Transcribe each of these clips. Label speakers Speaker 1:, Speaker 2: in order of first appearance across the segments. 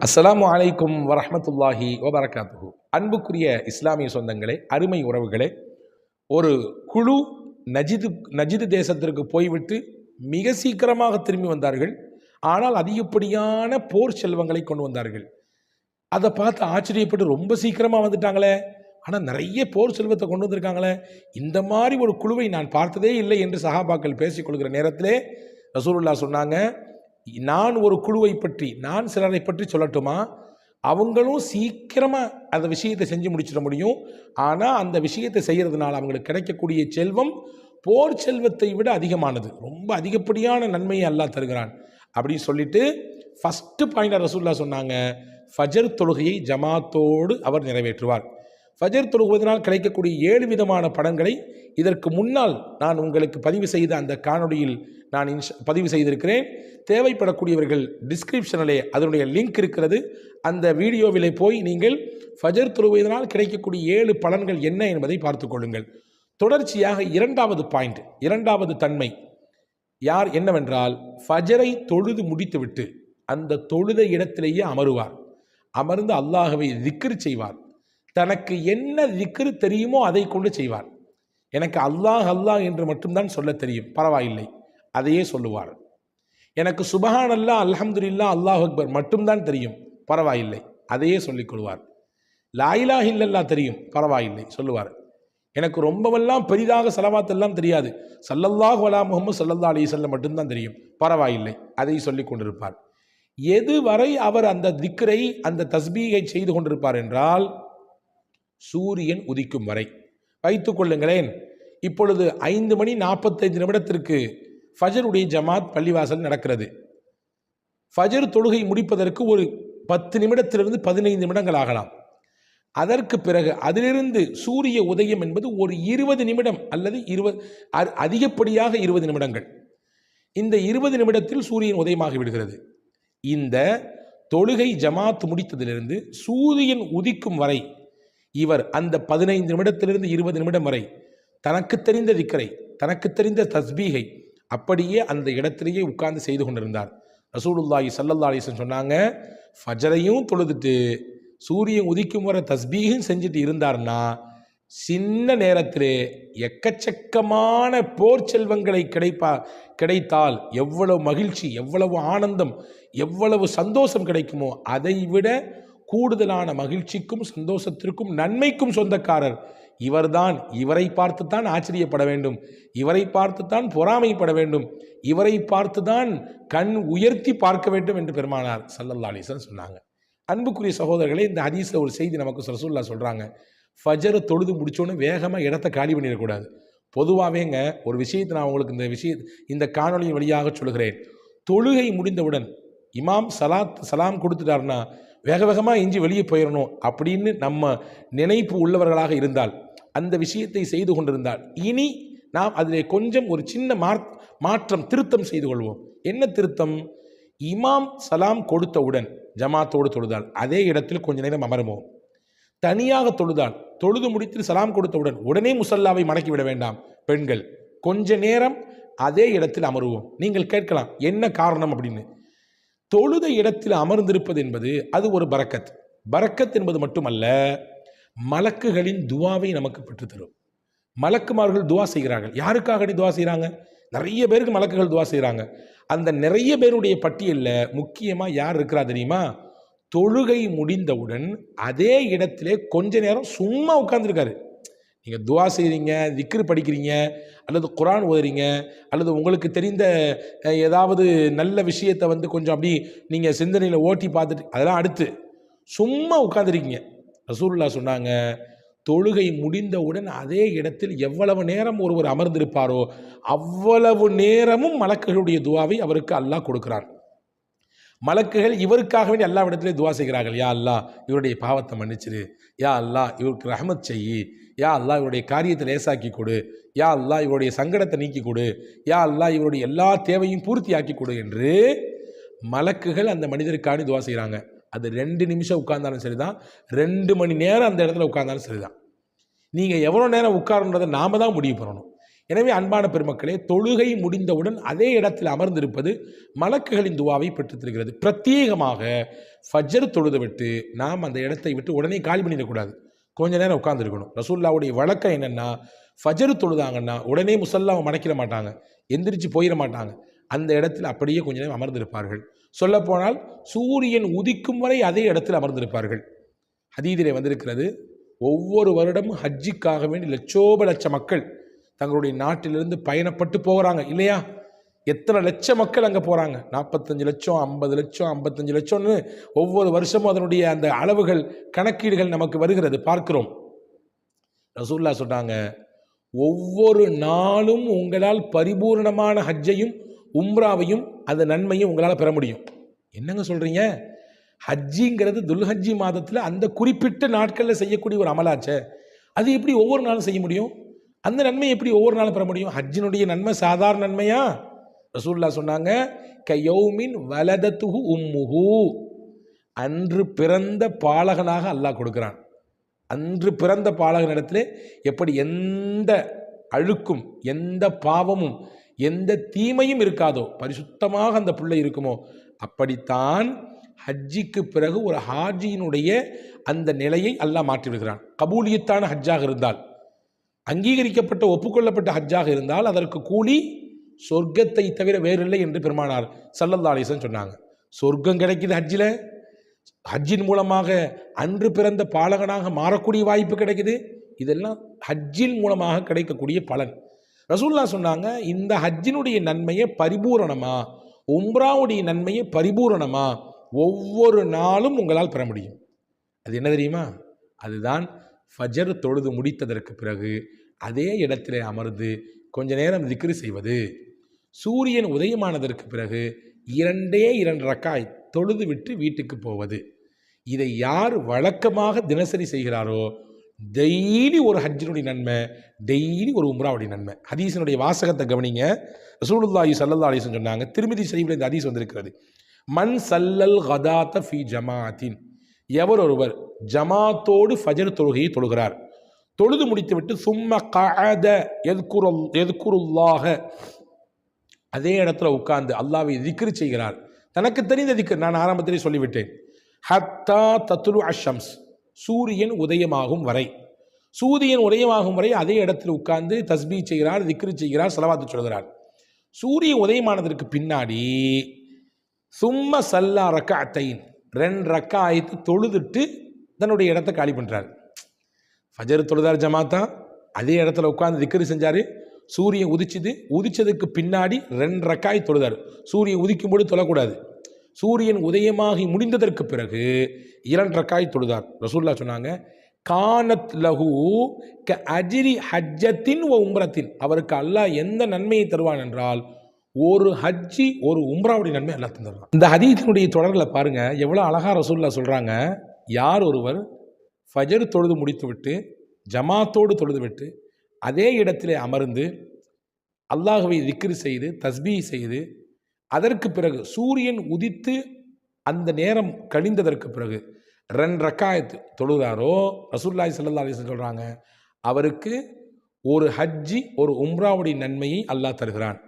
Speaker 1: அஸ்ஸலாமு அலைக்கும் வரஹ்மத்துல்லாஹி வபரகாத்துஹு. அன்புக்குரிய இஸ்லாமிய சொந்தங்களே, அருமை உறவுகளே, ஒரு குழு நஜிது தேசத்திற்கு போய்விட்டு மிக சீக்கிரமாக திரும்பி வந்தார்கள். ஆனால் அதிகப்படியான போர் செல்வங்களை கொண்டு வந்தார்கள். அதை பார்த்து ஆச்சரியப்பட்டு ரொம்ப சீக்கிரமாக வந்துட்டாங்களே, ஆனால் நிறைய போர் செல்வத்தை கொண்டு வந்திருக்காங்களே, இந்த மாதிரி ஒரு குழுவை நான் பார்த்ததே இல்லை என்று சஹாபாக்கள் பேசிக்கொள்கிற நேரத்திலே ரசூலுல்லாஹ் சொன்னாங்க, நான் ஒரு குழுவை பற்றி, நான் சிலரை பற்றி சொல்லட்டுமா? அவங்களும் சீக்கிரமாக அந்த விஷயத்தை செஞ்சு முடிச்சிட முடியும். ஆனால் அந்த விஷயத்தை செய்கிறதுனால அவங்களுக்கு கிடைக்கக்கூடிய செல்வம் போர் செல்வத்தை விட அதிகமானது, ரொம்ப அதிகப்படியான நன்மையை அல்லாஹ் தருகிறான் அப்படின்னு சொல்லிட்டு ஃபஸ்ட்டு பாயிண்டாக ரசூலுல்லாஹ் சொன்னாங்க, ஃபஜர் தொழுகையை ஜமாத்தோடு அவர் நிறைவேற்றுவார். ஃபஜர் தொழுகுவதனால் கிடைக்கக்கூடிய 7 விதமான பலன்களை இதற்கு முன்னால் நான் உங்களுக்கு பதிவு செய்த அந்த காணொளியில் நான் பதிவு செய்திருக்கிறேன். தேவைப்படக்கூடியவர்கள் டிஸ்கிரிப்ஷனிலே அதனுடைய லிங்க் இருக்கிறது. அந்த வீடியோவிலே போய் நீங்கள் ஃபஜர் தொழுவதனால் கிடைக்கக்கூடிய 7 பலன்கள் என்ன என்பதை பார்த்து கொள்ளுங்கள். தொடர்ச்சியாக இரண்டாவது பாயிண்ட், இரண்டாவது தன்மை யார் என்னவென்றால், ஃபஜரை தொழுது முடித்துவிட்டு அந்த தொழுத இடத்திலேயே அமருவார். அமர்ந்து அல்லாஹ்வை திக்ர் செய்வார். தனக்கு என்ன திக்ர் தெரியுமோ அதை கொண்டு செய்வார். எனக்கு அல்லாஹ் அல்லாஹ் என்று மட்டும்தான் சொல்ல தெரியும், பரவாயில்லை, அதையே சொல்லுவார். எனக்கு சுபஹான் அல்லாஹ் அல்ஹம்துலில்லாஹ் அல்லாஹ் அக்பர் மட்டும்தான் தெரியும், பரவாயில்லை, அதையே சொல்லிக் கொள்வார். லா இலாஹ இல்லல்லாஹ் தெரியும், பரவாயில்லை, சொல்லுவார். எனக்கு ரொம்பவெல்லாம் பெரிதாக ஸலவாத் எல்லாம் தெரியாது, ஸல்லல்லாஹு அலா முஹம்மது ஸல்லல்லாஹு அலைஹி வஸல்லம் மட்டும்தான் தெரியும், பரவாயில்லை, அதை சொல்லிக் கொண்டிருப்பார். எதுவரை அவர் அந்த திக்ரை, அந்த தஸ்பீகை செய்து கொண்டிருப்பார் என்றால், சூரியன் உதிக்கும் வரை. வைத்துக் கொள்ளுங்களேன், இப்பொழுது 5:45 ஃபஜருடைய ஜமாத் பள்ளிவாசல் நடக்கிறது. ஃபஜர் தொழுகை முடிப்பதற்கு ஒரு 10 நிமிடத்திலிருந்து 15 நிமிடங்கள் ஆகலாம். அதற்கு பிறகு அதிலிருந்து சூரிய உதயம் என்பது ஒரு 20 நிமிடம் அல்லது அதிகப்படியாக 20 நிமிடங்கள். இந்த 20 நிமிடத்தில் சூரியன் உதயமாகி விடுகிறது. இந்த தொழுகை ஜமாத் முடித்ததிலிருந்து சூரியன் உதிக்கும் வரை இவர் அந்த 15 நிமிடத்திலிருந்து 20 நிமிடம் வரை தனக்கு தெரிந்த திக்ரை, தனக்கு தெரிந்த தஸ்பீகை அப்படியே அந்த இடத்திலேயே உட்கார்ந்து செய்து கொண்டிருந்தார். ரசூலுல்லாஹி ஸல்லல்லாஹு அலைஹி வஸல்லம் சொன்னாங்க, ஃபஜரையும் தொழுதுட்டு சூரியன் உதிக்கும் வரை தஸ்பீகும் செஞ்சுட்டு இருந்தார்னா சின்ன நேரத்திலே எக்கச்சக்கமான போர் செல்வங்களை கிடைத்தால் எவ்வளவு மகிழ்ச்சி, எவ்வளவு ஆனந்தம், எவ்வளவு சந்தோஷம் கிடைக்குமோ அதை விட கூடுதலான மகிழ்ச்சிக்கும் சந்தோஷத்திற்கும் நன்மைக்கும் சொந்தக்காரர் இவர்தான். இவரை பார்த்துத்தான் ஆச்சரியப்பட வேண்டும், இவரை பார்த்துத்தான் பொறாமைப்பட வேண்டும், இவரை பார்த்துதான் கண் உயர்த்தி பார்க்க வேண்டும் என்று பெருமானார் ஸல்லல்லாஹு அலைஹி வஸல்லம் சொன்னாங்க. அன்புக்குரிய சகோதரர்களே, இந்த ஹதீஸ்ல ஒரு செய்தி நமக்கு ரசூலுல்லாஹ் சொல்றாங்க, ஃபஜரை தொழுது முடிச்சோன்னு வேகமாக இடத்த காலி பண்ணிடக்கூடாது. பொதுவாகவேங்க ஒரு விஷயத்தை நான் உங்களுக்கு இந்த காணொலியின் வழியாக சொல்கிறேன். தொழுகை முடிந்தவுடன் இமாம் சலாம் கொடுத்துட்டாருன்னா வேக வேகமாக இஞ்சி வெளியே போயிடணும் அப்படின்னு நம்ம நினைப்பு உள்ளவர்களாக இருந்தால், அந்த விஷயத்தை செய்து கொண்டிருந்தால், இனி நாம் அதில் கொஞ்சம் ஒரு சின்ன மாற்றம், திருத்தம் செய்து கொள்வோம். என்ன திருத்தம்? இமாம் சலாம் கொடுத்தவுடன் ஜமாத்தோடு தொழுதால் அதே இடத்தில் கொஞ்ச நேரம் அமருவோம். தனியாக தொழுதால், தொழுது முடித்து சலாம் கொடுத்தவுடன் உடனே முசல்லாவை மடக்கி விட வேண்டாம். பெண்கள் கொஞ்ச நேரம் அதே இடத்தில் அமருவோம். நீங்கள் கேட்கலாம், என்ன காரணம் அப்படின்னு. தொழுத இடத்தில் அமர்ந்திருப்பது என்பது அது ஒரு பரக்கத். பரக்கத் என்பது மட்டுமல்ல, மலக்குகளின் துவாவை நமக்கு பெற்றுத்தரும். மலக்குமார்கள் துவா செய்கிறார்கள். யாருக்காக துவா செய்கிறாங்க? நிறைய பேருக்கு மலக்குகள் துவா செய்கிறாங்க. அந்த நிறைய பேருடைய பட்டியலில் முக்கியமாக யார் இருக்கிறா தெரியுமா? தொழுகை முடிந்தவுடன் அதே இடத்திலே கொஞ்ச நேரம் சும்மா உட்கார்ந்துருக்காரு. நீங்கள் துவா செய்கிறீங்க, திக்ர் படிக்கிறீங்க, அல்லது குர்ஆன் ஓதுறீங்க, அல்லது உங்களுக்கு தெரிந்த ஏதாவது நல்ல விஷயத்தை கொஞ்சம் அப்படி நீங்கள் சிந்தனையில் ஓட்டி பார்த்துட்டு அதெல்லாம் அடுத்து சும்மா உட்காந்துருக்கீங்க. ரசூலுல்லாஹ் சொன்னாங்க, தொழுகை முடிந்தவுடன் அதே இடத்தில் எவ்வளவு நேரம் ஒருவர் அமர்ந்திருப்பாரோ அவ்வளவு நேரமும் மலக்குகளுடைய துவாவை அவருக்கு அல்லாஹ் கொடுக்கிறான். மலக்குகள் இவருக்காக வேண்டி எல்லா இடத்துலையும் துவா செய்கிறார்கள். யா அல்லாஹ் இவருடைய பாவத்தை மன்னிச்சிரு, யா அல்லாஹ் இவருக்கு ரஹ்மத் செய்யி, யா அல்லாஹ் இவருடைய காரியத்தை லேசாக்கி கொடு, யா அல்லாஹ் இவருடைய சங்கடத்தை நீக்கி கொடு, யா அல்லாஹ் இவருடைய எல்லா தேவையும் பூர்த்தியாக்கி கொடு என்று மலக்குகள் அந்த மனிதருக்காண்டி துவா செய்கிறாங்க. அது 2 நிமிஷம் உட்கார்ந்தாலும் சரிதான், 2 மணி நேரம் அந்த இடத்துல உட்கார்ந்தாலும் சரிதான். நீங்கள் எவ்வளோ நேரம் உட்காரன்றதை நாம தான் முடிவு பண்ணணும். எனவே அன்பான பெருமக்களே, தொழுகை முடிந்தவுடன் அதே இடத்தில் அமர்ந்திருப்பது மலக்குகளின் துவாவை பெற்றுத் தருகிறது. பிரத்யேகமாக ஃபஜ்ர் தொழுது விட்டு நாம் அந்த இடத்தை விட்டு உடனே காலி பண்ணிடக்கூடாது. கொஞ்ச நேரம் உட்கார்ந்துருக்கணும். ரசூலுல்லாஹ்வுடைய வழக்கம் என்னென்னா, ஃபஜ்ர் தொழுதாங்கன்னா உடனே முஸல்லாவை மடக்கிட மாட்டாங்க, எந்திரிச்சு போயிட மாட்டாங்க. அந்த இடத்தில் அப்படியே கொஞ்ச நேரம் அமர்ந்திருப்பார்கள். சொல்லப்போனால் சூரியன் உதிக்கும் வரை அதே இடத்தில் அமர்ந்திருப்பார்கள். ஹதீதிலே வந்திருக்கிறது, ஒவ்வொரு வருடமும் ஹஜ்ஜிக்காக வேண்டி லட்ச மக்கள் தங்களுடைய நாட்டிலிருந்து பயணப்பட்டு போகிறாங்க இல்லையா? எத்தனை லட்ச மக்கள் அங்கே போகிறாங்க, 45 லட்சம், 50 லட்சம், 55 லட்சம்னு ஒவ்வொரு வருஷமும் அதனுடைய அந்த அளவுகள், கணக்கீடுகள் நமக்கு வருகிறது, பார்க்கிறோம். ரசூலுல்லாஹ் சொன்னாங்க, ஒவ்வொரு நாளும் உங்களால் பரிபூர்ணமான ஹஜ்ஜையும் உம்ராவையும் அந்த நன்மையும் உங்களால் பெற முடியும். என்னங்க சொல்கிறீங்க? ஹஜ்ஜிங்கிறது துல்ஹஜ்ஜி மாதத்தில் அந்த குறிப்பிட்ட நாட்களில் செய்யக்கூடிய ஒரு அமலாச்சே, அது எப்படி ஒவ்வொரு நாளும் செய்ய முடியும்? அந்த நன்மை எப்படி ஒவ்வொரு நாளும் பெற முடியும்? ஹஜ்ஜினுடைய நன்மை சாதாரண நன்மையா? ரசூலுல்லாஹ் சொன்னாங்க, கயௌமின் வலதத்துஹு உம்முஹு, அன்று பிறந்த பாலகனாக அல்லாஹ் கொடுக்கிறான். அன்று பிறந்த பாலகனிடத்திலே எப்படி எந்த அழுக்கும், எந்த பாவமும், எந்த தீமையும் இருக்காதோ, பரிசுத்தமாக அந்த பிள்ளை இருக்குமோ, அப்படித்தான் ஹஜ்ஜிக்கு பிறகு ஒரு ஹாஜியினுடைய அந்த நிலையை அல்லாஹ் மாற்றிவிடுகிறான். கபூலியத்தான ஹஜ்ஜாக இருந்தால், அங்கீகரிக்கப்பட்ட ஒப்புக்கொள்ளப்பட்ட ஹஜ்ஜாக இருந்தால் அதற்கு கூலி சொர்க்கத்தை தவிர வேறில்லை என்று பெருமானார் ஸல்லல்லாஹு அலைஹி வஸல்லம் சொன்னாங்க. சொர்க்கம் கிடைக்குது ஹஜ்ஜில், ஹஜ்ஜின் மூலமாக அன்று பிறந்த பாலகனாக மாறக்கூடிய வாய்ப்பு கிடைக்குது. இதெல்லாம் ஹஜ்ஜின் மூலமாக கிடைக்கக்கூடிய பலன். ரசூலுல்லாஹ் சொன்னாங்க, இந்த ஹஜ்ஜினுடைய நன்மையை பரிபூரணமா, உம்ராவுடைய நன்மையை பரிபூரணமா ஒவ்வொரு நாளும் உங்களால் பெற முடியும். அது என்ன தெரியுமா? அதுதான் ஃபஜர் தொழுது முடித்ததற்கு பிறகு அதே இடத்திலே அமர்ந்து கொஞ்ச நேரம் திக்ரு செய்வது. சூரியன் உதயமானதற்கு பிறகு 2 ரக்காய் தொழுது விட்டு வீட்டுக்கு போவது. இதை யார் வழக்கமாக தினசரி செய்கிறாரோ, டெய்லி ஒரு ஹஜ்ஜினுடைய நன்மை, டெய்லி ஒரு உம்ராவுடைய நன்மை. ஹதீஸினுடைய வாசகத்தை கவனிங்க. ரசூலுல்லாஹி ஸல்லல்லாஹு அலைஹி வஸல்லம் சொன்னாங்க, திருமிதி ஷரீஃபில் இந்த ஹதீஸ் வந்திருக்கிறது, மன் சல்லல் கதாத ஃபி ஜமாஅத்தின், எவர் ஒருவர் ஜமாத்தோடு ஃபஜர் தொழுகையை தொழுகிறார், தொழுது முடித்துவிட்டு சும்ம கஅத யذ்குருல்லாஹ, அதே இடத்துல உட்கார்ந்து அல்லாஹ்வை திக்ர் செய்கிறார். தனக்கு தெரிந்த திக்ர் நான் ஆரம்பத்திலே சொல்லிவிட்டேன். ஹத்தா தத்லு அஷம்ஸ், சூரியன் உதயமாகும் வரை, சூரியன் உதயமாகும் வரை அதே இடத்தில் உட்கார்ந்து தஸ்பீ செய்கிறார், திக்ர் செய்கிறார், ஸலவாத்து சொல்கிறார். சூரியன் உதயமானதற்கு பின்னாடி சும்ம சல்லா ரக்அத்தைன், 2 ரக்காயத்து தொழுதுட்டு தன்னுடைய இடத்தை காலி பண்ணுறார். ஃபஜர் தொழுதார் ஜமாத்தா, அதே இடத்துல உட்கார்ந்து திக்ரு செஞ்சார். சூரியன் உதிச்சதுக்கு பின்னாடி 2 ரக்காய் தொழுதார். சூரியன் உதிக்கும் போது தொழக்கூடாது. சூரியன் உதயமாகி முடிந்ததற்கு பிறகு 2 ரக்காய் தொழுதார். ரசூலுல்லாஹ் சொன்னாங்க, கானத் லஹு க அஜ்ரி ஹஜ்ஜத்தின் வ உம்ரத்தின், அவருக்கு அல்லாஹ் எந்த நன்மையை தருவான் என்றால் ஒரு ஹஜ்ஜி ஒரு உம்ராவுடைய நன்மை அல்லாஹ் தந்துடுறான். இந்த ஹதீஸினுடைய தொடரில் பாருங்க எவ்வளோ அழகா ரசூலுல்லாஹ் சொல்றாங்க. யார் ஒருவர் ஃபஜர் தொழுது முடித்துவிட்டு ஜமாத்தோடு தொழுதுவிட்டு அதே இடத்திலே அமர்ந்து அல்லாஹ்வை திக்ர் செய்து தஸ்பீ செய்து அதற்கு பிறகு சூரியன் உதித்து அந்த நேரம் கழிந்ததற்கு பிறகு 2 ரக்காயத்து தொழுகிறாரோ, ரசூலுல்லாஹி ஸல்லல்லாஹு அலைஹி வஸல்லம் சொல்றாங்க, அவருக்கு ஒரு ஹஜ்ஜி ஒரு உம்ராவுடைய நன்மையை அல்லாஹ் தருகிறான்.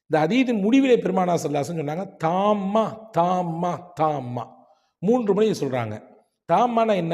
Speaker 1: இந்த ஹதீஸின் முடிவிலே பெருமானார் ஸல்லல்லாஹு அலைஹி வஸல்லம் சொன்னாங்க, தாம்மா தாம்மா தாம்மா, 3 முறை சொல்றாங்க. தாம்மான என்ன?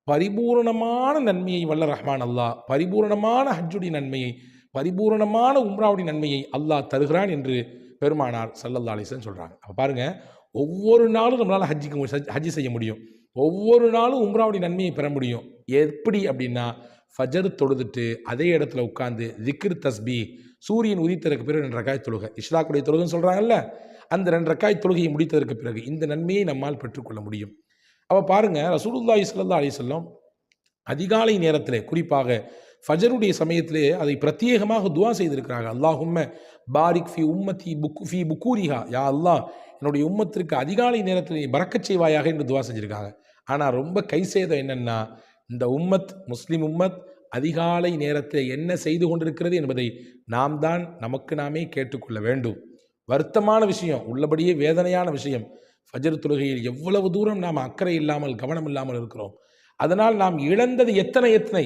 Speaker 1: பரிபூரணமான நன்மையை வல்ல ரஹ்மான் அல்லாஹ், பரிபூரணமான ஹஜ்ஜுடைய நன்மையை, பரிபூரணமான உம்ராவுடைய நன்மையை அல்லாஹ் தருகிறான் என்று பெருமானார் ஸல்லல்லாஹு அலைஹி வஸல்லம் சொல்றாங்க. அப்போ பாருங்க, ஒவ்வொரு நாளும் நம்மளால் ஹஜ்ஜி செய்ய முடியும், ஒவ்வொரு நாளும் உம்ராவுடைய நன்மையை பெற முடியும். எப்படி அப்படின்னா, ஃபஜர் தொழுதுட்டு அதே இடத்துல உட்கார்ந்து திக்ர் தஸ்பீ, சூரியன் உதித்ததற்கு பிறகு 2 ரக்காய் தொழுகை, இஷ்ராக்குடைய தொழுகைன்னு சொல்கிறாங்கல்ல, அந்த 2 ரக்காய் தொழுகையை முடித்ததற்கு பிறகு இந்த நன்மையை நம்மால் பெற்றுக்கொள்ள முடியும். அப்போ பாருங்க, ரசூலுல்லாஹி ஸல்லல்லாஹு அலைஹி வஸல்லம் அதிகாலை நேரத்திலே, குறிப்பாக ஃபஜருடைய சமயத்திலே அதை பிரத்யேகமாக துவா செய்திருக்கிறாங்க. அல்லாஹும்ம பாரிக் ஃபி உம்மதி ஃபி புக்கூரிஹா, யா அல்லாஹ் என்னுடைய உம்மத்திற்கு அதிகாலை நேரத்தில் நீ பரக்கச் செய்வாயாக என்று துவா செஞ்சுருக்காங்க. ஆனால் ரொம்ப கைசேதம் என்னென்னா, இந்த உம்மத், முஸ்லீம் உம்மத் அதிகாலை நேரத்தில் என்ன செய்து கொண்டிருக்கிறது என்பதை நாம் தான் நமக்கு நாமே கேட்டுக்கொள்ள வேண்டும். வருத்தமான விஷயம், உள்ளபடியே வேதனையான விஷயம். ஃபஜர் தொழுகையில் எவ்வளவு தூரம் நாம் அக்கறை இல்லாமல் கவனம் இல்லாமல் இருக்கிறோம். அதனால் நாம் இழந்தது எத்தனை.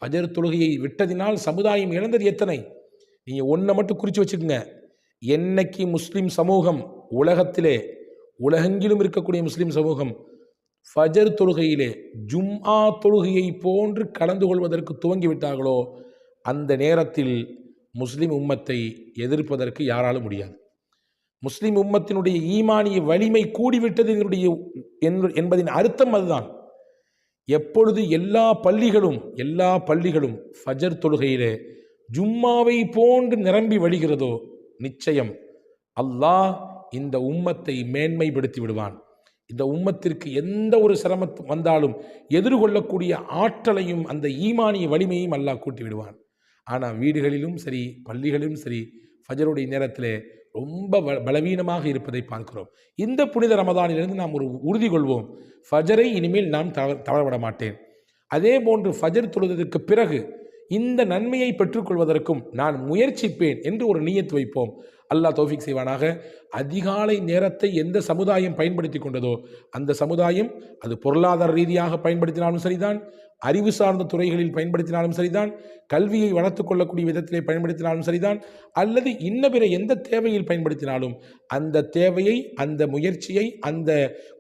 Speaker 1: ஃபஜர் தொழுகையை விட்டதினால் சமுதாயம் இழந்தது எத்தனை? நீங்கள் ஒன்றை மட்டும் குறித்து வச்சுக்கோங்க. என்னைக்கு முஸ்லிம் சமூகம் உலகத்திலே உலகெங்கிலும் இருக்கக்கூடிய முஸ்லிம் சமூகம் ஃபஜர் தொழுகையிலே ஜும்ஆ தொழுகையை போன்று கலந்து கொள்வதற்கு துவங்கிவிட்டார்களோ அந்த நேரத்தில் முஸ்லிம் உம்மத்தை எதிர்ப்பதற்கு யாராலும் முடியாது. முஸ்லிம் உம்மத்தினுடைய ஈமானிய வலிமை கூடிவிட்டது என்பதின் அர்த்தம் அதுதான். எப்பொழுது எல்லா பள்ளிகளும் ஃபஜர் தொழுகையிலே ஜும்மாவை போன்று நிரம்பி வழிகிறதோ நிச்சயம் அல்லாஹ் இந்த உம்மத்தை மேன்மைப்படுத்தி விடுவான். இந்த உம்மத்திற்கு எந்த ஒரு சிரமம் வந்தாலும் எதிர்கொள்ளக்கூடிய ஆற்றலையும் அந்த ஈமானிய வலிமையும் அல்லாஹ் கூட்டி விடுவான். ஆனால் வீடுகளிலும் சரி பள்ளிகளிலும் சரி ஃபஜருடைய நேரத்தில் ரொம்ப பலவீனமாக இருப்பதை பார்க்கிறோம். இந்த புனித ரமதானிலிருந்து நாம் ஒரு உறுதி கொள்வோம், ஃபஜரை இனிமேல் நான் தவறவிட மாட்டேன். அதே போன்று ஃபஜர் தொழுவதற்கு பிறகு இந்த நன்மையை பெற்றுக்கொள்வதற்கும் நான் முயற்சிப்பேன் என்று ஒரு நியத்து வைப்போம். அல்லாஹ் தௌஃபீக் செய்வானாக. அதிகாலை நேரத்தை எந்த சமுதாயம் பயன்படுத்தி கொண்டதோ அந்த சமுதாயம் அது பொருளாதார ரீதியாக பயன்படுத்தினாலும் சரிதான், அறிவு சார்ந்த துறைகளில் பயன்படுத்தினாலும் சரிதான், கல்வியை வளர்த்து கொள்ளக்கூடிய விதத்திலே பயன்படுத்தினாலும் சரிதான், அல்லது இன்ன பிற எந்த தேவையில் பயன்படுத்தினாலும் அந்த தேவையை, அந்த முயற்சியை, அந்த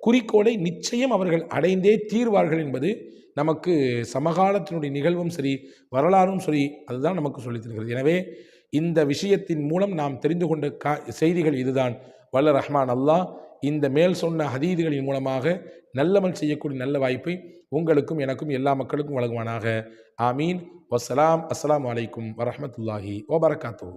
Speaker 1: குறிக்கோளை நிச்சயம் அவர்கள் அடைந்தே தீர்வார்கள் என்பது நமக்கு சமகாலத்தினுடைய நிகழ்வும் சரி வரலாறும் சரி அதுதான் நமக்கு சொல்லித் தருகிறது. எனவே இந்த விஷயத்தின் மூலம் நாம் தெரிந்து கொண்ட செய்திகள் இதுதான். வல்ல ரஹ்மான் அல்லாஹ் இந்த மேல் சொன்ன ஹதீதுகளின் மூலமாக நல்லமல் செய்யக்கூடிய நல்ல வாய்ப்பை உங்களுக்கும் எனக்கும் எல்லா மக்களுக்கும் வழங்குவானாக. ஆமீன். வஸ்ஸலாம். அஸ்ஸலாமு அலைக்கும் வரஹ்மத்துல்லாஹி வபரகாத்துஹு.